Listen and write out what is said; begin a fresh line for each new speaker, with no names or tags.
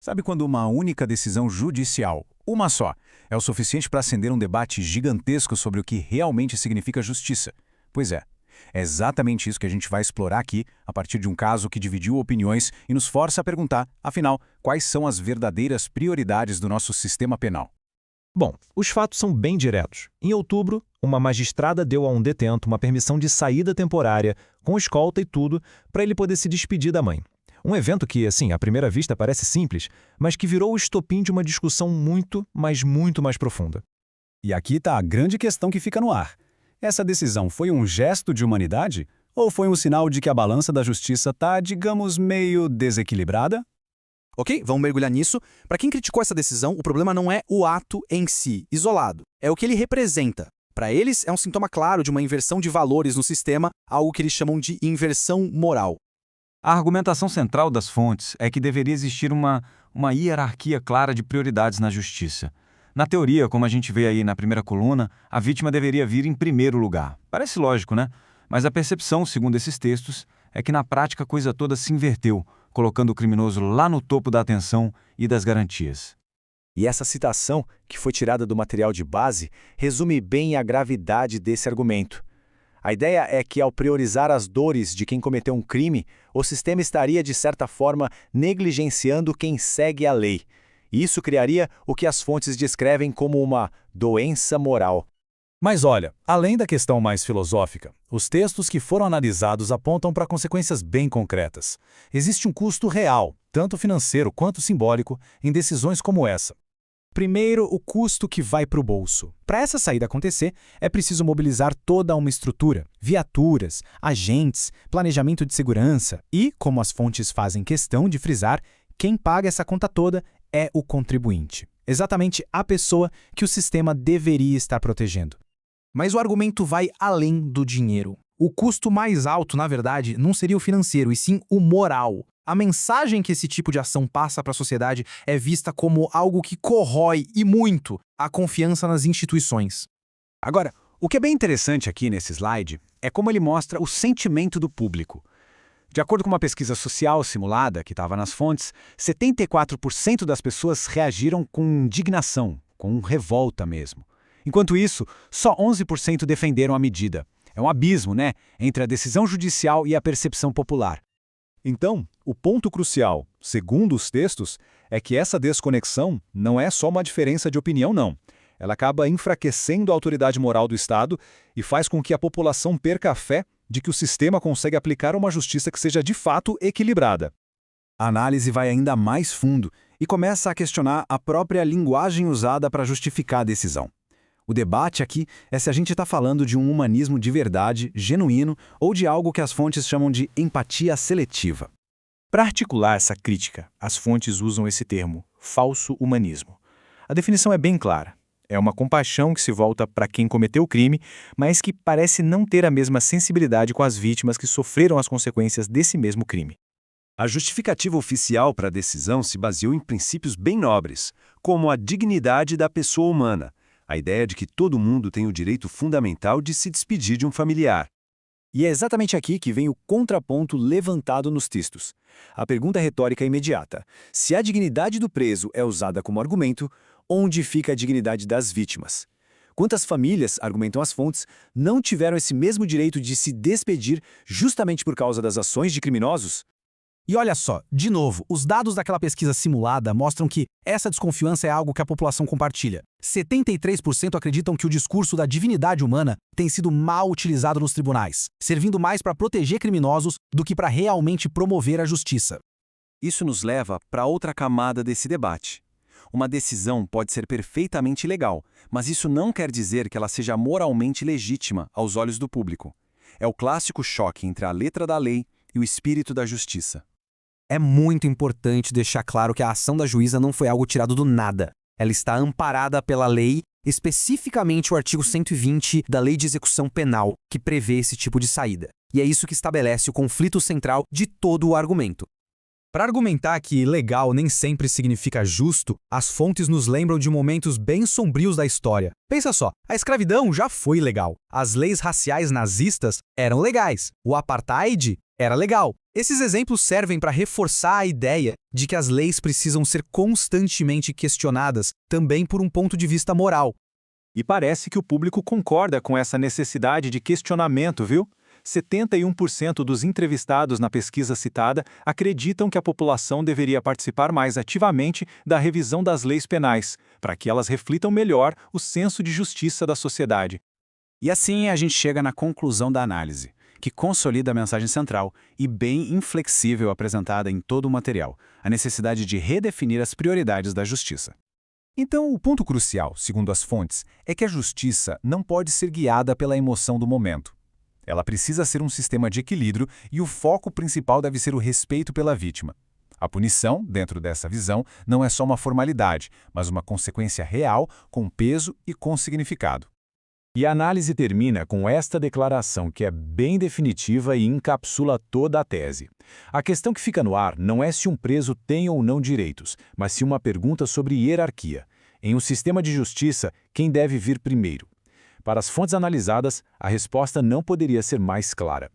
Sabe quando uma única decisão judicial, uma só, é o suficiente para acender um debate gigantesco sobre o que realmente significa justiça? Pois é exatamente isso que a gente vai explorar aqui, a partir de um caso que dividiu opiniões e nos força a perguntar, afinal, quais são as verdadeiras prioridades do nosso sistema penal.
Bom, os fatos são bem diretos. Em outubro, uma magistrada deu a um detento uma permissão de saída temporária, com escolta e tudo, para ele poder se despedir da mãe. Um evento que, assim, à primeira vista parece simples, mas que virou o estopim de uma discussão muito, mas muito mais profunda.
E aqui está a grande questão que fica no ar. Essa decisão foi um gesto de humanidade? Ou foi um sinal de que a balança da justiça está, digamos, meio desequilibrada?
Ok, vamos mergulhar nisso. Para quem criticou essa decisão, o problema não é o ato em si, isolado. É o que ele representa. Para eles, é um sintoma claro de uma inversão de valores no sistema, algo que eles chamam de inversão moral.
A argumentação central das fontes é que deveria existir uma hierarquia clara de prioridades na justiça. Na teoria, como a gente vê aí na primeira coluna, a vítima deveria vir em primeiro lugar. Parece lógico, né? Mas a percepção, segundo esses textos, é que na prática a coisa toda se inverteu, colocando o criminoso lá no topo da atenção e das garantias.
E essa citação, que foi tirada do material de base, resume bem a gravidade desse argumento. A ideia é que, ao priorizar as dores de quem cometeu um crime, o sistema estaria, de certa forma, negligenciando quem segue a lei. E isso criaria o que as fontes descrevem como uma doença moral.
Mas olha, além da questão mais filosófica, os textos que foram analisados apontam para consequências bem concretas. Existe um custo real, tanto financeiro quanto simbólico, em decisões como essa.
Primeiro, o custo que vai para o bolso. Para essa saída acontecer, é preciso mobilizar toda uma estrutura, viaturas, agentes, planejamento de segurança e, como as fontes fazem questão de frisar, quem paga essa conta toda é o contribuinte. Exatamente a pessoa que o sistema deveria estar protegendo.
Mas o argumento vai além do dinheiro. O custo mais alto, na verdade, não seria o financeiro, e sim o moral. A mensagem que esse tipo de ação passa para a sociedade é vista como algo que corrói, e muito, a confiança nas instituições.
Agora, o que é bem interessante aqui nesse slide é como ele mostra o sentimento do público. De acordo com uma pesquisa social simulada que estava nas fontes, 74% das pessoas reagiram com indignação, com revolta mesmo. Enquanto isso, só 11% defenderam a medida. É um abismo, né, entre a decisão judicial e a percepção popular.
Então, o ponto crucial, segundo os textos, é que essa desconexão não é só uma diferença de opinião, não. Ela acaba enfraquecendo a autoridade moral do Estado e faz com que a população perca a fé de que o sistema consegue aplicar uma justiça que seja de fato equilibrada.
A análise vai ainda mais fundo e começa a questionar a própria linguagem usada para justificar a decisão. O debate aqui é se a gente está falando de um humanismo de verdade, genuíno, ou de algo que as fontes chamam de empatia seletiva.
Para articular essa crítica, as fontes usam esse termo, falso humanismo. A definição é bem clara. É uma compaixão que se volta para quem cometeu o crime, mas que parece não ter a mesma sensibilidade com as vítimas que sofreram as consequências desse mesmo crime.
A justificativa oficial para a decisão se baseou em princípios bem nobres, como a dignidade da pessoa humana, a ideia de que todo mundo tem o direito fundamental de se despedir de um familiar.
E é exatamente aqui que vem o contraponto levantado nos textos. A pergunta retórica imediata: se a dignidade do preso é usada como argumento, onde fica a dignidade das vítimas? Quantas famílias, argumentam as fontes, não tiveram esse mesmo direito de se despedir justamente por causa das ações de criminosos?
E olha só, de novo, os dados daquela pesquisa simulada mostram que essa desconfiança é algo que a população compartilha. 73% acreditam que o discurso da divindade humana tem sido mal utilizado nos tribunais, servindo mais para proteger criminosos do que para realmente promover a justiça.
Isso nos leva para outra camada desse debate. Uma decisão pode ser perfeitamente legal, mas isso não quer dizer que ela seja moralmente legítima aos olhos do público. É o clássico choque entre a letra da lei e o espírito da justiça.
É muito importante deixar claro que a ação da juíza não foi algo tirado do nada. Ela está amparada pela lei, especificamente o artigo 120 da Lei de Execução Penal, que prevê esse tipo de saída. E é isso que estabelece o conflito central de todo o argumento. Para argumentar que legal nem sempre significa justo, as fontes nos lembram de momentos bem sombrios da história. Pensa só, a escravidão já foi legal. As leis raciais nazistas eram legais. O apartheid era legal. Esses exemplos servem para reforçar a ideia de que as leis precisam ser constantemente questionadas, também por um ponto de vista moral.
E parece que o público concorda com essa necessidade de questionamento, viu? 71% dos entrevistados na pesquisa citada acreditam que a população deveria participar mais ativamente da revisão das leis penais, para que elas reflitam melhor o senso de justiça da sociedade.
E assim a gente chega na conclusão da análise, que consolida a mensagem central e bem inflexível apresentada em todo o material, a necessidade de redefinir as prioridades da justiça.
Então, o ponto crucial, segundo as fontes, é que a justiça não pode ser guiada pela emoção do momento. Ela precisa ser um sistema de equilíbrio e o foco principal deve ser o respeito pela vítima. A punição, dentro dessa visão, não é só uma formalidade, mas uma consequência real, com peso e com significado.
E a análise termina com esta declaração que é bem definitiva e encapsula toda a tese. A questão que fica no ar não é se um preso tem ou não direitos, mas se uma pergunta sobre hierarquia. Em um sistema de justiça, quem deve vir primeiro? Para as fontes analisadas, a resposta não poderia ser mais clara.